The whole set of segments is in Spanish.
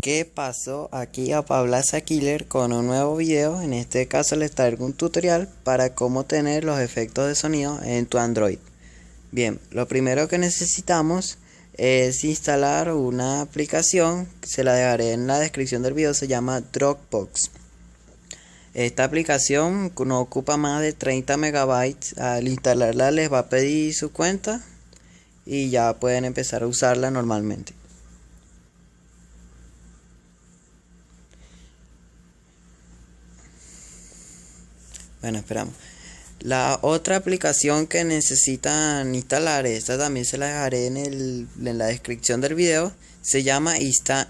¿Qué pasó? Aquí a Pablaza Killer con un nuevo video. En este caso les traigo un tutorial para cómo tener los efectos de sonido en tu Android. Bien, lo primero que necesitamos es instalar una aplicación, se la dejaré en la descripción del video, se llama Dropbox. Esta aplicación no ocupa más de 30 megabytes. Al instalarla les va a pedir su cuenta y ya pueden empezar a usarla normalmente. Bueno, esperamos. La otra aplicación que necesitan instalar, esta también se la dejaré en la descripción del video, se llama Instant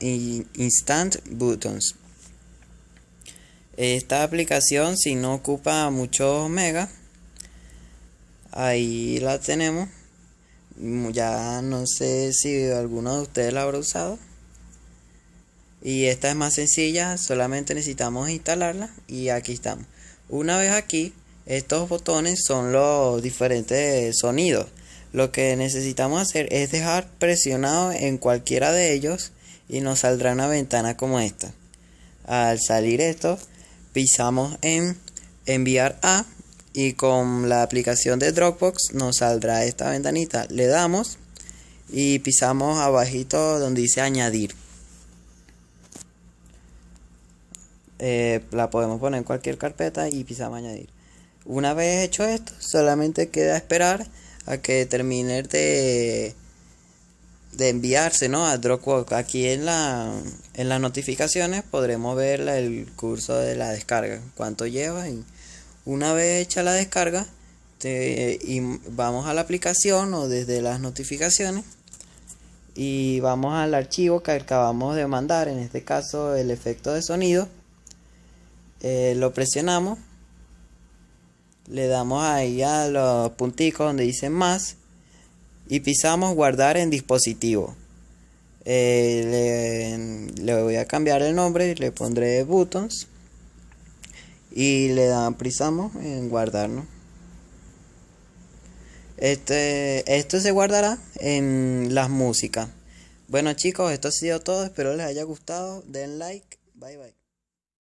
Buttons. Esta aplicación, si no ocupa muchos megas, ahí la tenemos. Ya no sé si alguno de ustedes la habrá usado. Y esta es más sencilla, solamente necesitamos instalarla y aquí estamos. Una vez aquí, estos botones son los diferentes sonidos. Lo que necesitamos hacer es dejar presionado en cualquiera de ellos y nos saldrá una ventana como esta. Al salir esto, pisamos en enviar a y con la aplicación de Dropbox nos saldrá esta ventanita. Le damos y pisamos abajito donde dice añadir. La podemos poner en cualquier carpeta y pisamos añadir. Una vez hecho esto, solamente queda esperar a que termine de enviarse, ¿no?, a Dropbox. Aquí en las notificaciones podremos ver el curso de la descarga, cuánto lleva. Y una vez hecha la descarga, y vamos a la aplicación o desde las notificaciones y vamos al archivo que acabamos de mandar, en este caso el efecto de sonido. Lo presionamos, le damos ahí a los punticos donde dice más y pisamos guardar en dispositivo. Le voy a cambiar el nombre, le pondré buttons y pisamos en guardar, ¿no? Esto se guardará en las músicas. Bueno chicos, esto ha sido todo, espero les haya gustado, den like, bye bye.